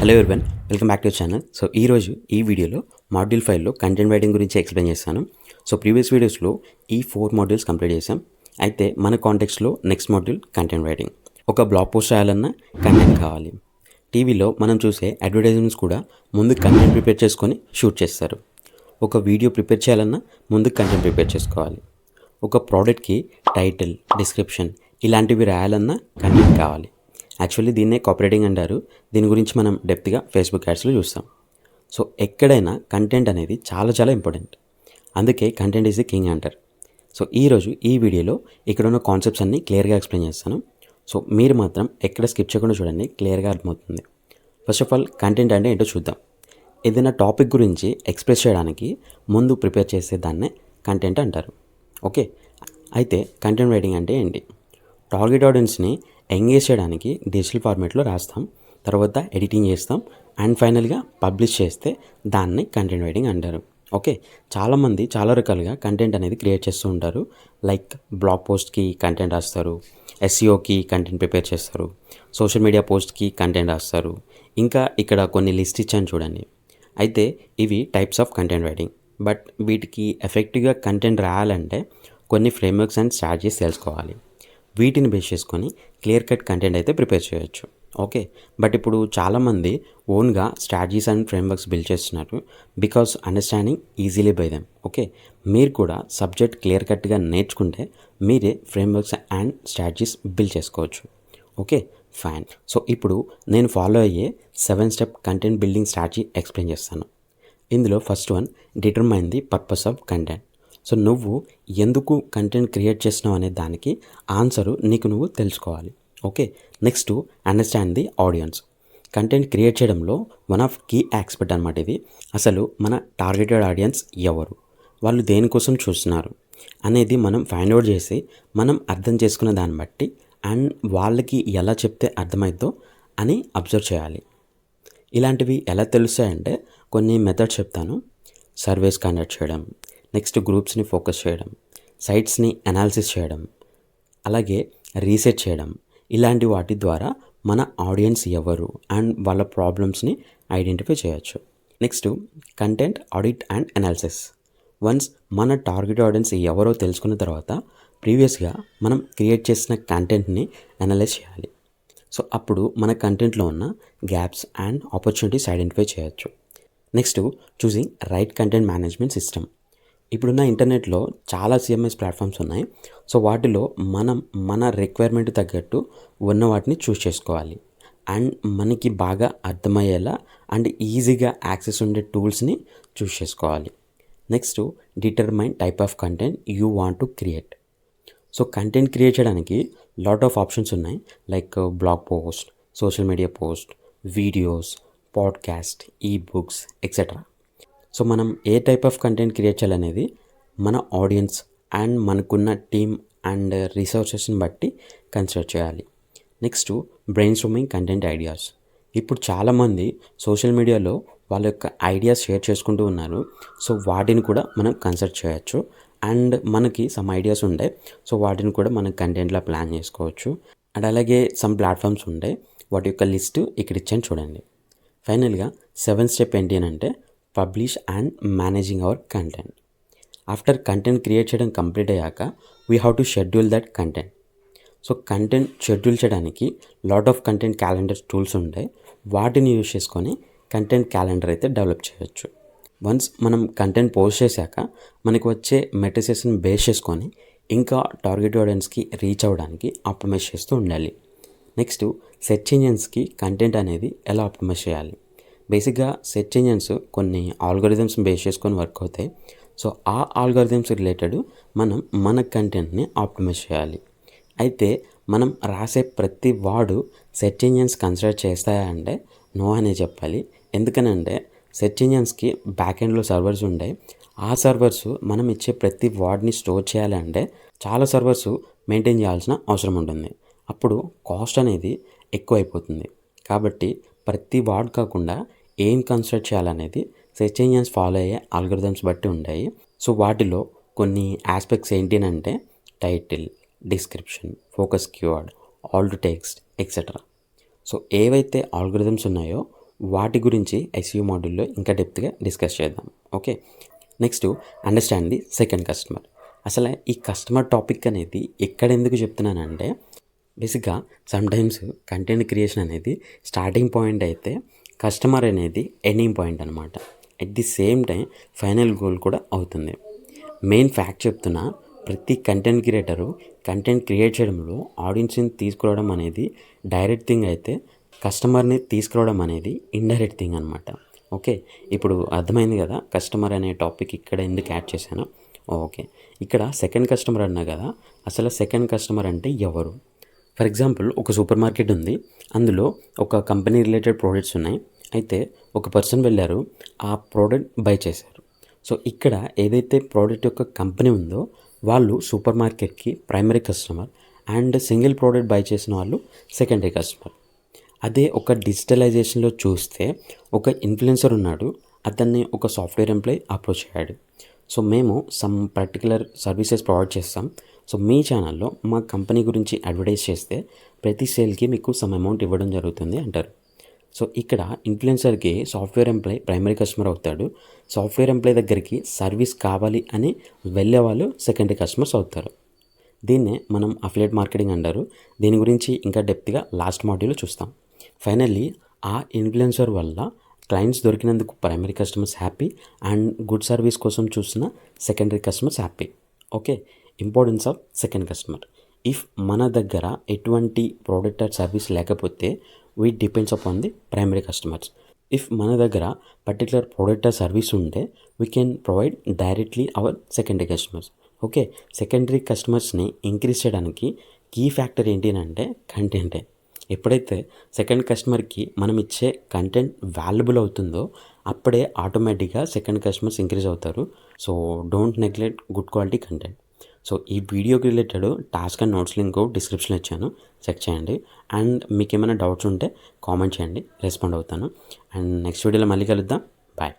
Hello everyone, welcome back to channel. So ఈరోజు ఈ వీడియోలో మాడ్యూల్ 5లో కంటెంట్ రైటింగ్ గురించి ఎక్స్ప్లెయిన్ చేస్తాను. సో ప్రీవియస్ వీడియోస్లో ఈ 4 మాడ్యూల్స్ కంప్లీట్ చేసాం. అయితే మన కాంటెక్స్లో నెక్స్ట్ మాడ్యూల్ కంటెంట్ రైటింగ్. ఒక బ్లాగ్ పోస్ట్ రాయాలన్నా కంటెంట్ కావాలి. టీవీలో మనం చూసే అడ్వర్టైజ్మెంట్స్ కూడా ముందు కంటెంట్ ప్రిపేర్ చేసుకొని షూట్ చేస్తారు. ఒక వీడియో ప్రిపేర్ చేయాలన్నా ముందు కంటెంట్ ప్రిపేర్ చేసుకోవాలి. ఒక ప్రోడక్ట్కి టైటిల్, డిస్క్రిప్షన్ ఇలాంటివి రాయాలన్నా కంటెంట్ కావాలి. యాక్చువల్లీ దీన్నే కాపీరైటింగ్ అంటారు. దీని గురించి మనం డెప్త్గా ఫేస్బుక్ యాడ్స్లో చూస్తాం. సో ఎక్కడైనా కంటెంట్ అనేది చాలా ఇంపార్టెంట్. అందుకే కంటెంట్ ఈజ్ ది కింగ్ అంటారు. సో ఈరోజు ఈ వీడియోలో ఇక్కడ ఉన్న కాన్సెప్ట్స్ అన్నీ క్లియర్గా ఎక్స్ప్లెయిన్ చేస్తాను. సో మీరు మాత్రం ఎక్కడ స్కిప్ చేయకుండా చూడండి, క్లియర్గా అర్థమవుతుంది. ఫస్ట్ ఆఫ్ ఆల్ కంటెంట్ అంటే ఏంటో చూద్దాం. ఏదైనా టాపిక్ గురించి ఎక్స్ప్రెస్ చేయడానికి ముందు ప్రిపేర్ చేసే దాన్నే కంటెంట్ అంటారు. ఓకే, అయితే కంటెంట్ రైటింగ్ అంటే ఏంటి? టార్గెట్ ఆడియన్స్ని ఎంగేజ్ చేయడానికి డిజిటల్ ఫార్మేట్లో రాస్తాం, తర్వాత ఎడిటింగ్ చేస్తాం, అండ్ ఫైనల్గా పబ్లిష్ చేస్తే దాన్ని కంటెంట్ రైటింగ్ అంటారు. ఓకే, చాలామంది చాలా రకాలుగా కంటెంట్ అనేది క్రియేట్ చేస్తూ ఉంటారు. లైక్ బ్లాగ్ పోస్ట్కి కంటెంట్ రాస్తారు, ఎస్ఈఓకి కంటెంట్ ప్రిపేర్ చేస్తారు, సోషల్ మీడియా పోస్ట్కి కంటెంట్ రాస్తారు. ఇంకా ఇక్కడ కొన్ని లిస్ట్ ఇచ్చాను చూడండి. అయితే ఇవి types of content writing. But వీటికి ఎఫెక్టివ్గా కంటెంట్ రాయాలంటే కొన్ని ఫ్రేమ్వర్క్స్ అండ్ స్ట్రాటజీస్ తెలుసుకోవాలి. వీటిని బేస్ చేసుకొని క్లియర్ కట్ కంటెంట్ అయితే ప్రిపేర్ చేయొచ్చు. ఓకే, బట్ ఇప్పుడు చాలామంది ఓన్గా స్ట్రాటజీస్ అండ్ ఫ్రేమ్వర్క్స్ బిల్డ్ చేస్తున్నారు, because understanding easily by them. Okay, మీరు కూడా సబ్జెక్ట్ క్లియర్ కట్గా నేర్చుకుంటే మీరే ఫ్రేమ్వర్క్స్ అండ్ స్ట్రాటజీస్ బిల్డ్ చేసుకోవచ్చు. Okay fine. సో ఇప్పుడు నేను ఫాలో అయ్యే 7 step content building strategy explain చేస్తాను. ఇందులో first one, determine the purpose of content. So నువ్వు ఎందుకు కంటెంట్ క్రియేట్ చేస్తున్నావు అనే దానికి ఆన్సరు నీకు నువ్వు తెలుసుకోవాలి. Okay, next understand the audience. Content create చేయడంలో వన్ ఆఫ్ కీ ఆస్పెక్ట్ అనమాట ఇది. అసలు మన టార్గెటెడ్ ఆడియన్స్ ఎవరు, వాళ్ళు దేనికోసం చూస్తున్నారు అనేది మనం ఫైండ్ అవుట్ చేసి మనం అర్థం చేసుకున్న దాన్ని బట్టి అండ్ వాళ్ళకి ఎలా చెప్తే అర్థమవుతుందో అని అబ్జర్వ్ చేయాలి. ఇలాంటివి ఎలా తెలుస్తాయంటే కొన్ని మెథడ్స్ చెప్తాను. సర్వేస్ కండక్ట్ చేయడం, నెక్స్ట్ గ్రూప్స్ని ఫోకస్ చేయడం, సైట్స్ని అనాలిసిస్ చేయడం, అలాగే రీసెర్చ్ చేయడం. ఇలాంటి వాటి ద్వారా మన ఆడియన్స్ ఎవరు అండ్ వాళ్ళ ప్రాబ్లమ్స్ని ఐడెంటిఫై చేయొచ్చు. Next content audit and analysis. Once మన టార్గెట్ ఆడియన్స్ ఎవరో తెలుసుకున్న తర్వాత ప్రీవియస్గా మనం క్రియేట్ చేసిన కంటెంట్ని అనలైజ్ చేయాలి. సో అప్పుడు మన కంటెంట్లో ఉన్న గ్యాప్స్ అండ్ ఆపర్చునిటీస్ ఐడెంటిఫై చేయొచ్చు. Next choosing right content management system. ఇప్పుడున్న ఇంటర్నెట్లో చాలా సిఎంఎస్ ప్లాట్ఫామ్స్ ఉన్నాయి. సో వాటిలో మనం మన రిక్వైర్మెంట్ తగ్గట్టు ఉన్న వాటిని చూస్ చేసుకోవాలి అండ్ మనకి బాగా అర్థమయ్యేలా అండ్ ఈజీగా యాక్సెస్ ఉండే టూల్స్ని చూస్ చేసుకోవాలి. Next determine type of content you want to create. So content create చేయడానికి లాట్ ఆఫ్ ఆప్షన్స్ ఉన్నాయి, like blog post, social media post, videos, podcast, ebooks etcetera. So మనం ఏ టైప్ ఆఫ్ కంటెంట్ క్రియేట్ చేయాలనేది మన audience and మనకున్న team and రిసోర్సెస్ని బట్టి consider చేయాలి. Next brain storming content ideas. ఇప్పుడు చాలామంది సోషల్ మీడియాలో వాళ్ళ యొక్క ఐడియాస్ షేర్ చేసుకుంటూ ఉన్నారు. సో వాటిని కూడా మనం కన్సిడర్ చేయొచ్చు అండ్ మనకి సమ్ ఐడియాస్ ఉంటాయి. సో వాటిని కూడా మనం కంటెంట్లో ప్లాన్ చేసుకోవచ్చు. అండ్ అలాగే సమ్ ప్లాట్ఫామ్స్ ఉంటాయి, వాటి యొక్క లిస్ట్ ఇక్కడ ఇచ్చాను చూడండి. ఫైనల్గా 7th స్టెప్ ఏంటి అని అంటే publish and managing our content. After content create చేయడం కంప్లీట్ అయ్యాక we have to schedule that content. So content schedule చేయడానికి lot of content calendar tools ఉంటాయి, వాటిని యూజ్ చేసుకొని కంటెంట్ క్యాలెండర్ అయితే డెవలప్ చేయొచ్చు. వన్స్ మనం కంటెంట్ పోస్ట్ చేశాక మనకు వచ్చే మెట్రిసెస్ని బేస్ చేసుకొని ఇంకా టార్గెట్ ఆడియన్స్కి రీచ్ అవ్వడానికి ఆప్టిమైజ్ చేస్తూ ఉండాలి. నెక్స్ట్ సెర్చ్ ఇంజిన్స్కి కంటెంట్ అనేది ఎలా ఆప్టిమైజ్ చేయాలి. బేసిక్గా సెర్చ్ ఇంజిన్స్ కొన్ని ఆల్గోరిథమ్స్ బేస్ చేసుకొని వర్క్ అవుతాయి. సో ఆ ఆల్గోరిథమ్స్ రిలేటెడ్ మనం మన కంటెంట్ని ఆప్టిమైజ్ చేయాలి. అయితే మనం రాసే ప్రతి వాడు సెర్చ్ ఇంజిన్స్ కన్సిడర్ చేస్తాయా అంటే నో అనే చెప్పాలి. ఎందుకనంటే సెర్చ్ ఇంజిన్స్కి బ్యాక్ ఎండ్లో సర్వర్స్ ఉంటాయి. ఆ సర్వర్స్ మనం ఇచ్చే ప్రతి వర్డ్ని స్టోర్ చేయాలంటే చాలా సర్వర్స్ మెయింటైన్ చేయాల్సిన అవసరం ఉంటుంది. అప్పుడు కాస్ట్ అనేది ఎక్కువ అయిపోతుంది. కాబట్టి ప్రతి వర్డ్ కాకుండా ఏం కన్సిడర్ చేయాలనేది సెర్చ్ ఇంజిన్స్ ఫాలో అయ్యే ఆల్గోరిథమ్స్ బట్టి ఉంటాయి. సో వాటిలో కొన్ని ఆస్పెక్ట్స్ ఏంటి అంటే title, description, focus keyword, Alt text etcetera. So ఏవైతే ఆల్గోరిథమ్స్ ఉన్నాయో వాటి గురించి ఎస్ఈఓ మాడ్యూల్లో ఇంకా డెప్త్గా డిస్కస్ చేద్దాం. Okay, next understand the second customer. అసలు ఈ కస్టమర్ టాపిక్ అనేది ఎక్కడ ఎందుకు చెప్తున్నానంటే, బేసిక్గా సమ్టైమ్స్ కంటెంట్ క్రియేషన్ అనేది స్టార్టింగ్ పాయింట్ అయితే కస్టమర్ అనేది ఎండింగ్ పాయింట్ అనమాట. At the same time final goal కూడా అవుతుంది. మెయిన్ ఫ్యాక్ట్ చెప్తున్నా, ప్రతి కంటెంట్ క్రియేటరు కంటెంట్ క్రియేట్ చేయడంలో ఆడియన్స్ని తీసుకురావడం అనేది డైరెక్ట్ థింగ్ అయితే, కస్టమర్ని తీసుకురావడం అనేది ఇండైరెక్ట్ థింగ్ అనమాట. ఓకే, ఇప్పుడు అర్థమైంది కదా కస్టమర్ అనే టాపిక్ ఇక్కడ ఎందుకు యాడ్ చేశాను. ఓకే, ఇక్కడ సెకండ్ కస్టమర్ అన్నా కదా, అసలు సెకండ్ కస్టమర్ అంటే ఎవరు? ఫర్ ఎగ్జాంపుల్, ఒక సూపర్ మార్కెట్ ఉంది, అందులో ఒక కంపెనీ రిలేటెడ్ ప్రోడక్ట్స్ ఉన్నాయి. అయితే ఒక పర్సన్ వెళ్ళారు, ఆ ప్రోడక్ట్ బై చేశారు. సో ఇక్కడ ఏదైతే ప్రోడక్ట్ యొక్క కంపెనీ ఉందో వాళ్ళు సూపర్ మార్కెట్కి primary customer, and single product by చేసిన వాళ్ళు సెకండరీ కస్టమర్. అదే ఒక డిజిటలైజేషన్లో చూస్తే ఒక ఇన్ఫ్లుయెన్సర్ ఉన్నాడు, అతన్ని ఒక సాఫ్ట్వేర్ ఎంప్లాయ్ అప్రోచ్ అయ్యాడు. సో మేము సమ్ పర్టికులర్ సర్వీసెస్ ప్రొవైడ్ చేస్తాం. సో మీ ఛానల్లో మా కంపెనీ గురించి అడ్వర్టైజ్ చేస్తే ప్రతి సేల్కి మీకు సమ్ అమౌంట్ ఇవ్వడం జరుగుతుంది అంటారు. సో ఇక్కడ ఇన్ఫ్లుయెన్సర్కి సాఫ్ట్వేర్ ఎంప్లాయ్ ప్రైమరీ కస్టమర్ అవుతాడు. సాఫ్ట్వేర్ ఎంప్లాయ్ దగ్గరికి సర్వీస్ కావాలి అని వెళ్ళే వాళ్ళు సెకండరీ కస్టమర్స్ అవుతారు. దీన్నే మనం అఫిలియేట్ మార్కెటింగ్ అంటారు. దీని గురించి ఇంకా డెప్త్గా లాస్ట్ మాడ్యూల్లో చూస్తాం. ఫైనల్లీ ఆ ఇన్ఫ్లుయెన్సర్ వల్ల క్లయింట్స్ దొరికినందుకు primary customers happy, and good service కోసం చూసిన secondary customers happy. Okay, importance of second customer. If మన దగ్గర ఎటువంటి ప్రోడక్ట్ ఆర్ సర్వీస్ లేకపోతే we depends upon the primary customers. If మన దగ్గర పర్టికులర్ ప్రోడక్ట్ ఆర్ సర్వీస్ ఉంటే we can provide directly our secondary customers. Okay, secondary కస్టమర్స్ని increase చేయడానికి key factor ఏంటి అంటే కంటెంటే. ఎప్పుడైతే సెకండ్ కస్టమర్కి మనం ఇచ్చే కంటెంట్ వాల్యుబుల్ అవుతుందో అప్పుడే ఆటోమేటిక్గా సెకండ్ కస్టమర్స్ ఇంక్రీజ్ అవుతారు. So don't neglect good quality content. So ఈ వీడియోకి related task and notes link డిస్క్రిప్షన్లో ఇచ్చాను, చెక్ చేయండి. అండ్ మీకు ఏమైనా డౌట్స్ ఉంటే కామెంట్ చేయండి, రెస్పాండ్ అవుతాను. అండ్ నెక్స్ట్ వీడియోలో మళ్ళీ కలుద్దాం. బాయ్.